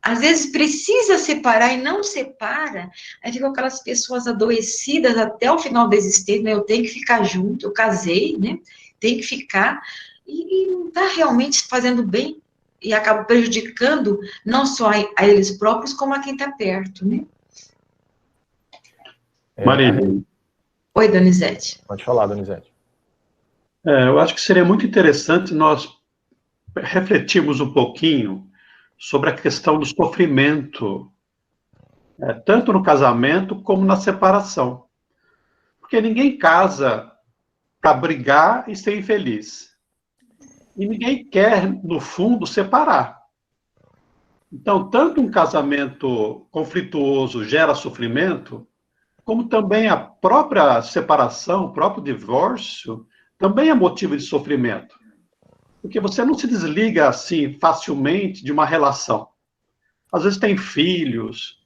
Às vezes precisa separar e não separa, aí ficam aquelas pessoas adoecidas até o final da existência, né? Eu tenho que ficar junto, eu casei, né? Tem que ficar, e não está realmente fazendo bem, e acaba prejudicando não só a eles próprios, como a quem está perto, né? Marília. Oi, Donizete. Pode falar, Donizete. Eu acho que seria muito interessante nós refletirmos um pouquinho sobre a questão do sofrimento, tanto no casamento como na separação. Porque ninguém casa para brigar e ser infeliz. E ninguém quer, no fundo, separar. Então, tanto um casamento conflituoso gera sofrimento, como também a própria separação, o próprio divórcio, também é motivo de sofrimento. Porque você não se desliga assim facilmente de uma relação. Às vezes tem filhos.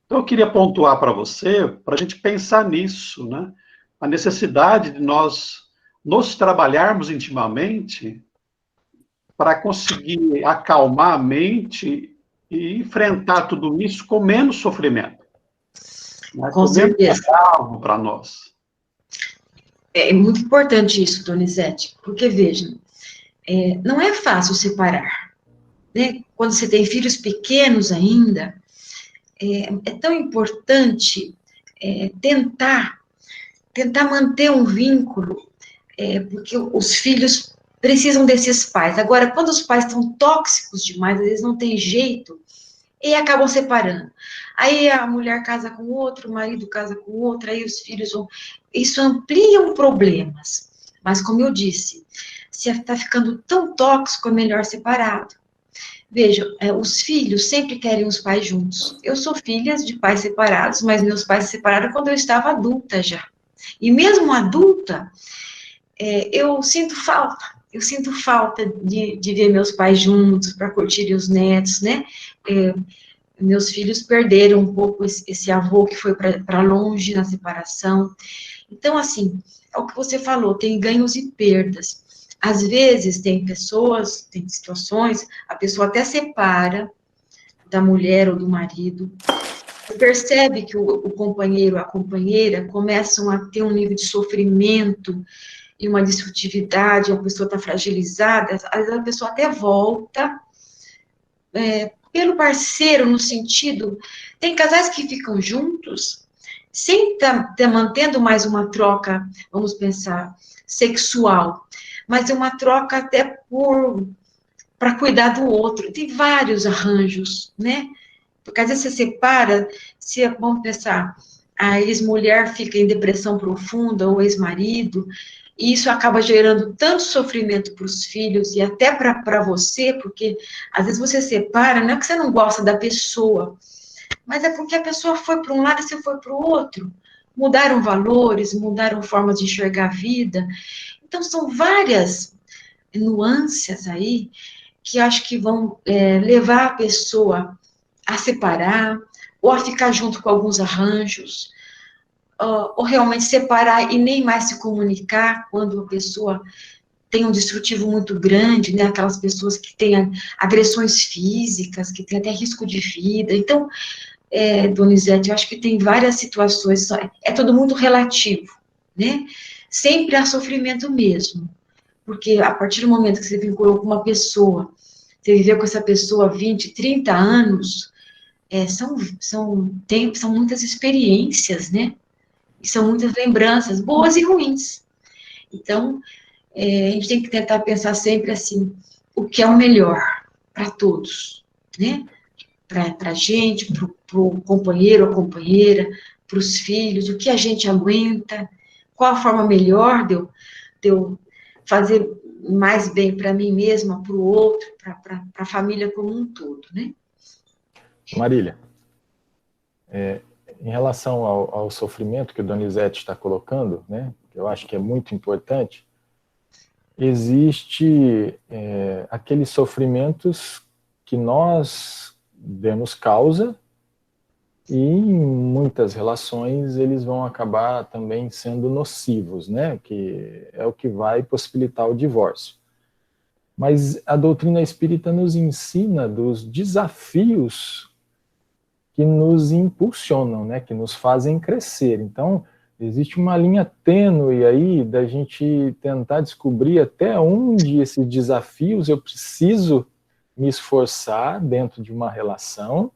Então, eu queria pontuar para você, para a gente pensar nisso, né? A necessidade de nós nos trabalharmos intimamente para conseguir acalmar a mente e enfrentar tudo isso com menos sofrimento. Com certeza. Para nós. É muito importante isso, Donizete, porque, vejam, não é fácil separar, né? Quando você tem filhos pequenos ainda, é tão importante tentar manter um vínculo, porque os filhos precisam desses pais. Agora, quando os pais estão tóxicos demais, às vezes não tem jeito, e acabam separando. Aí a mulher casa com outro, o marido casa com outro, aí os filhos vão... Isso amplia problemas. Mas, como eu disse, se está ficando tão tóxico, é melhor separado. Vejam, os filhos sempre querem os pais juntos. Eu sou filha de pais separados, mas meus pais se separaram quando eu estava adulta já. E mesmo adulta, eu sinto falta. Eu sinto falta de ver meus pais juntos, para curtirem os netos, né? Meus filhos perderam um pouco esse avô que foi para longe na separação. Então, assim, é o que você falou, tem ganhos e perdas. Às vezes, tem pessoas, tem situações, a pessoa até separa da mulher ou do marido, percebe que o companheiro, a companheira, começam a ter um nível de sofrimento e uma destrutividade, a pessoa está fragilizada, às vezes a pessoa até volta pelo parceiro, no sentido, tem casais que ficam juntos, sem estar mantendo mais uma troca, vamos pensar, sexual, mas é uma troca até para cuidar do outro. Tem vários arranjos, né? Porque às vezes você separa, vamos pensar, a ex-mulher fica em depressão profunda, ou ex-marido, e isso acaba gerando tanto sofrimento para os filhos e até para você, porque às vezes você separa, não é que você não gosta da pessoa, mas é porque a pessoa foi para um lado e você foi para o outro. Mudaram valores, mudaram formas de enxergar a vida. Então, são várias nuances aí que acho que vão levar a pessoa a separar, ou a ficar junto com alguns arranjos, ou realmente separar e nem mais se comunicar quando a pessoa tem um destrutivo muito grande, né? Aquelas pessoas que têm agressões físicas, que têm até risco de vida. Então, Donizete, eu acho que tem várias situações, é tudo muito relativo, né? Sempre há sofrimento mesmo, porque a partir do momento que você vinculou com uma pessoa, você viveu com essa pessoa 20, 30 anos, são muitas experiências, né? E são muitas lembranças, boas e ruins. Então, a gente tem que tentar pensar sempre assim, o que é o melhor para todos, né? Para a gente, para o companheiro ou companheira, para os filhos, o que a gente aguenta, qual a forma melhor de eu fazer mais bem para mim mesma, para o outro, para a família como um todo, né? Marília, em relação ao sofrimento que o Donizete está colocando, né, que eu acho que é muito importante, existe aqueles sofrimentos que nós demos causa e em muitas relações eles vão acabar também sendo nocivos, né, que é o que vai possibilitar o divórcio. Mas a doutrina espírita nos ensina dos desafios que nos impulsionam, né, que nos fazem crescer. Então, existe uma linha tênue aí da gente tentar descobrir até onde esses desafios eu preciso me esforçar dentro de uma relação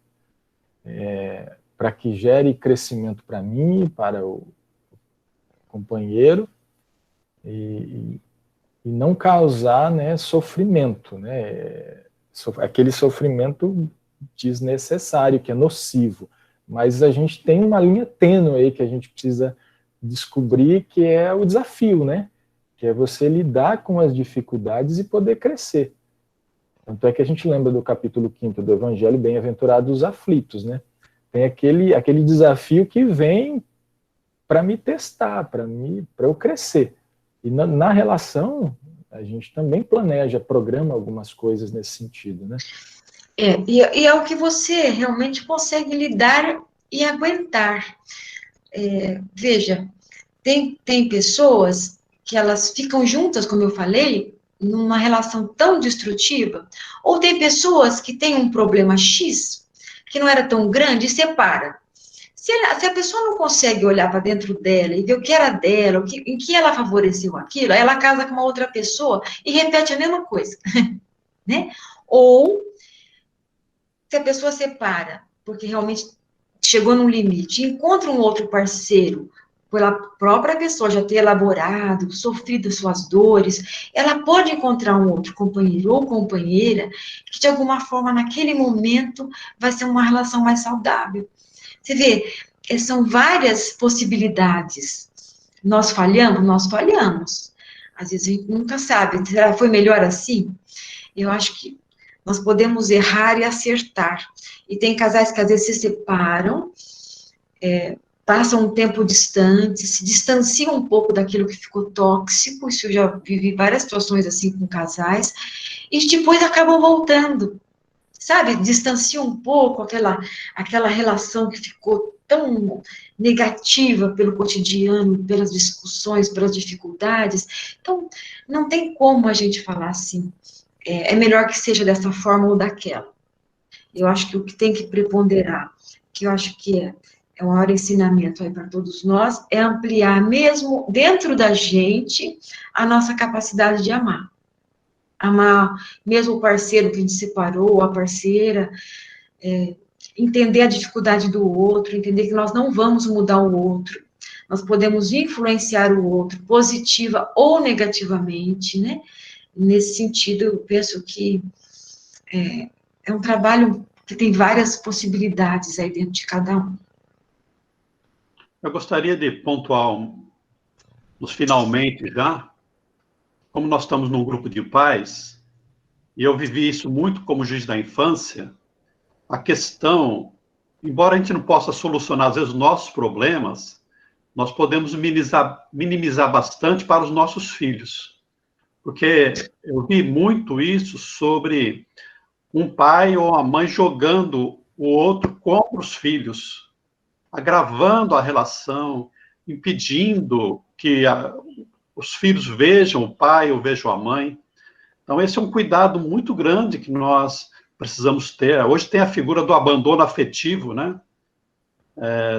para que gere crescimento para mim, para o companheiro, e não causar, né, sofrimento, né, aquele sofrimento desnecessário, que é nocivo. Mas a gente tem uma linha tênue aí que a gente precisa descobrir, que é o desafio, né? Que é você lidar com as dificuldades e poder crescer. Tanto é que a gente lembra do capítulo 5º do Evangelho, bem-aventurados os aflitos, né? Tem aquele desafio que vem para me testar, para eu crescer. E na relação, a gente também planeja, programa algumas coisas nesse sentido, né? E é o que você realmente consegue lidar e aguentar. Veja, tem pessoas que elas ficam juntas, como eu falei, numa relação tão destrutiva, ou tem pessoas que têm um problema X, que não era tão grande, e separa. Se a pessoa não consegue olhar para dentro dela e ver o que era dela, em que ela favoreceu aquilo, aí ela casa com uma outra pessoa e repete a mesma coisa, né? Ou se a pessoa separa, porque realmente chegou num limite, encontra um outro parceiro, pela própria pessoa já ter elaborado, sofrido suas dores, ela pode encontrar um outro companheiro ou companheira que, de alguma forma, naquele momento, vai ser uma relação mais saudável. Você vê, são várias possibilidades. Nós falhamos. Às vezes a gente nunca sabe, será que foi melhor assim? Eu acho que nós podemos errar e acertar. E tem casais que às vezes se separam, passam um tempo distante, se distanciam um pouco daquilo que ficou tóxico. Isso eu já vivi várias situações assim com casais, e depois acabam voltando, sabe, distancia um pouco aquela relação que ficou tão negativa pelo cotidiano, pelas discussões, pelas dificuldades. Então, não tem como a gente falar assim, é melhor que seja dessa forma ou daquela. Eu acho que o que tem que preponderar, que eu acho que é um maior ensinamento aí para todos nós, é ampliar mesmo dentro da gente a nossa capacidade de amar. Amar mesmo o parceiro que a gente separou, a parceira, entender a dificuldade do outro, entender que nós não vamos mudar o outro, nós podemos influenciar o outro, positiva ou negativamente, né? Nesse sentido, eu penso que é um trabalho que tem várias possibilidades aí dentro de cada um. Eu gostaria de pontuar, nos finalmente já, como nós estamos num grupo de pais, e eu vivi isso muito como juiz da infância, a questão, embora a gente não possa solucionar, às vezes, os nossos problemas, nós podemos minimizar bastante para os nossos filhos. Porque eu vi muito isso sobre um pai ou uma mãe jogando o outro contra os filhos, agravando a relação, impedindo que os filhos vejam o pai ou vejam a mãe. Então, esse é um cuidado muito grande que nós precisamos ter. Hoje tem a figura do abandono afetivo, né?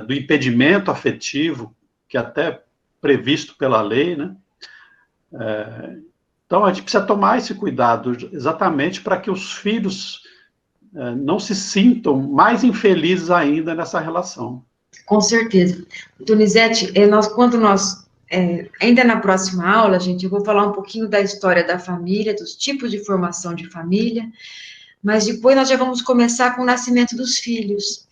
Do impedimento afetivo, que é até previsto pela lei, né? Então, a gente precisa tomar esse cuidado exatamente para que os filhos não se sintam mais infelizes ainda nessa relação. Com certeza. Donizete, ainda na próxima aula, gente, eu vou falar um pouquinho da história da família, dos tipos de formação de família, mas depois nós já vamos começar com o nascimento dos filhos.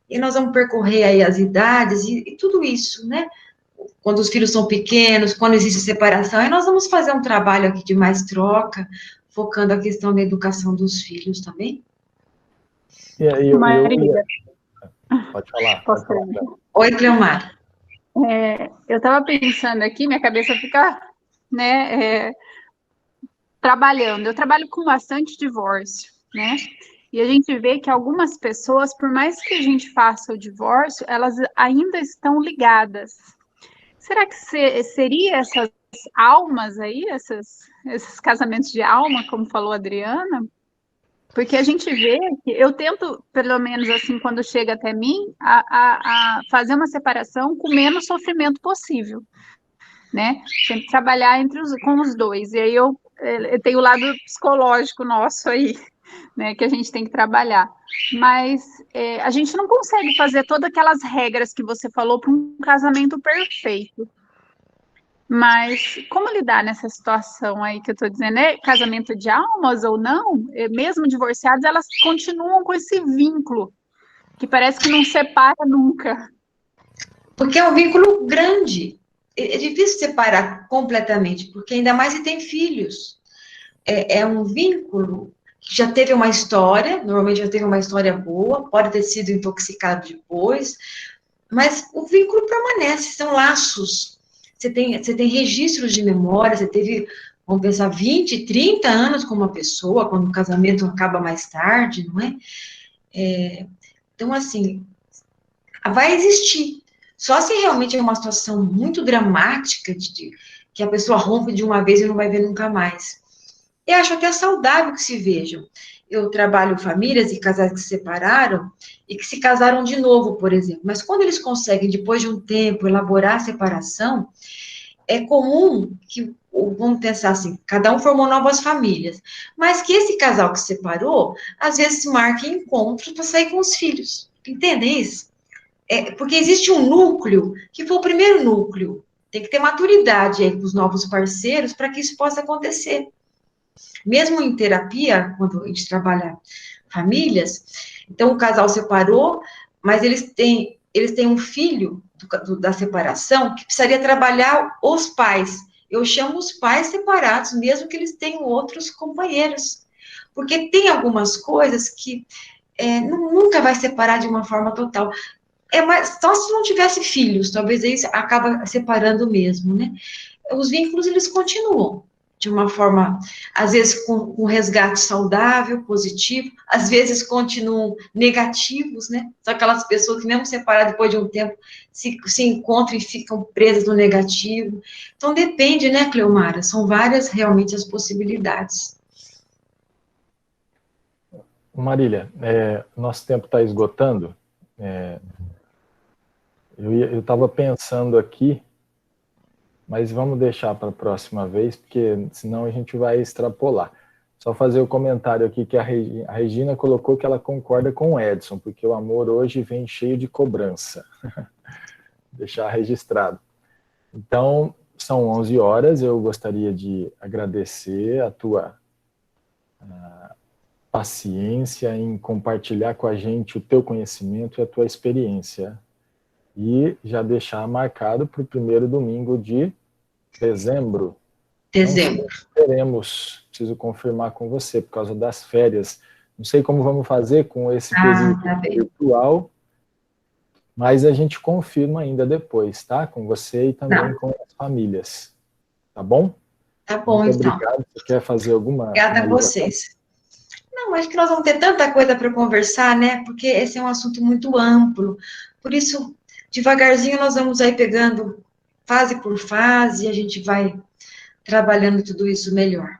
E nós vamos percorrer aí as idades e tudo isso, né? Quando os filhos são pequenos, quando existe separação, aí nós vamos fazer um trabalho aqui de mais troca, focando a questão da educação dos filhos também. Pode falar. Oi, Cleomar. Eu estava pensando aqui, minha cabeça fica, né, trabalhando. Eu trabalho com bastante divórcio, né? E a gente vê que algumas pessoas, por mais que a gente faça o divórcio, elas ainda estão ligadas. Será que seria essas almas aí, esses casamentos de alma, como falou a Adriana? Porque a gente vê que eu tento, pelo menos assim, quando chega até mim, a fazer uma separação com o menos sofrimento possível, né? Sempre trabalhar com os dois. E aí eu tenho o lado psicológico nosso aí, né, que a gente tem que trabalhar. Mas a gente não consegue fazer todas aquelas regras que você falou para um casamento perfeito. Mas como lidar nessa situação aí que eu estou dizendo? É casamento de almas ou não? Mesmo divorciados, elas continuam com esse vínculo, que parece que não separa nunca. Porque é um vínculo grande. É difícil separar completamente, porque ainda mais se tem filhos. É um vínculo que já teve uma história, normalmente já teve uma história boa, pode ter sido intoxicado depois, mas o vínculo permanece, são laços. Você tem registros de memória, você teve, vamos pensar, 20, 30 anos com uma pessoa, quando o casamento acaba mais tarde, não é? Então, assim, vai existir. Só se realmente é uma situação muito dramática, que a pessoa rompe de uma vez e não vai ver nunca mais. Eu acho até saudável que se vejam. Eu trabalho famílias e casais que se separaram e que se casaram de novo, por exemplo. Mas quando eles conseguem, depois de um tempo, elaborar a separação, é comum que, vamos pensar assim, cada um formou novas famílias, mas que esse casal que se separou, às vezes marca encontros para sair com os filhos. Entendem isso? Porque existe um núcleo, que foi o primeiro núcleo. Tem que ter maturidade aí com os novos parceiros para que isso possa acontecer. Mesmo em terapia, quando a gente trabalha famílias, então o casal separou, mas eles têm um filho da separação que precisaria trabalhar os pais. Eu chamo os pais separados, mesmo que eles tenham outros companheiros. Porque tem algumas coisas que nunca vai separar de uma forma total. Mas só se não tivesse filhos, talvez aí acaba separando mesmo, né? Os vínculos, eles continuam. de uma forma, às vezes com um resgate saudável, positivo, às vezes continuam negativos, né? São aquelas pessoas que mesmo separadas depois de um tempo se encontram e ficam presas no negativo. Então depende, né, Cleomara? São várias realmente as possibilidades. Marília, nosso tempo está esgotando. Eu estava pensando aqui, mas vamos deixar para a próxima vez, porque senão a gente vai extrapolar. Só fazer o comentário aqui que a Regina colocou que ela concorda com o Edson, porque o amor hoje vem cheio de cobrança. Deixar registrado. Então, são 11 horas, eu gostaria de agradecer a tua paciência em compartilhar com a gente o teu conhecimento e a tua experiência. E já deixar marcado para o primeiro domingo de dezembro. Dezembro. Não teremos, preciso confirmar com você, por causa das férias. Não sei como vamos fazer com esse quesito virtual, mas a gente confirma ainda depois, tá? Com você e também com as famílias. Tá bom? Tá bom, muito então. Obrigado. Você quer fazer alguma... Obrigada a vocês. Não, acho que nós vamos ter tanta coisa para conversar, né? Porque esse é um assunto muito amplo. Por isso, devagarzinho, nós vamos aí pegando fase por fase, e a gente vai trabalhando tudo isso melhor.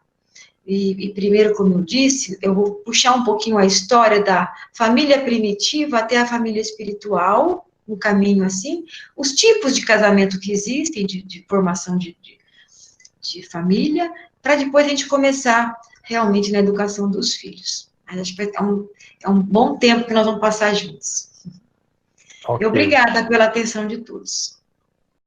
E primeiro, como eu disse, eu vou puxar um pouquinho a história da família primitiva até a família espiritual, um caminho assim, os tipos de casamento que existem, de formação de família, para depois a gente começar realmente na educação dos filhos. Mas acho que é um bom tempo que nós vamos passar juntos. Okay. Obrigada pela atenção de todos.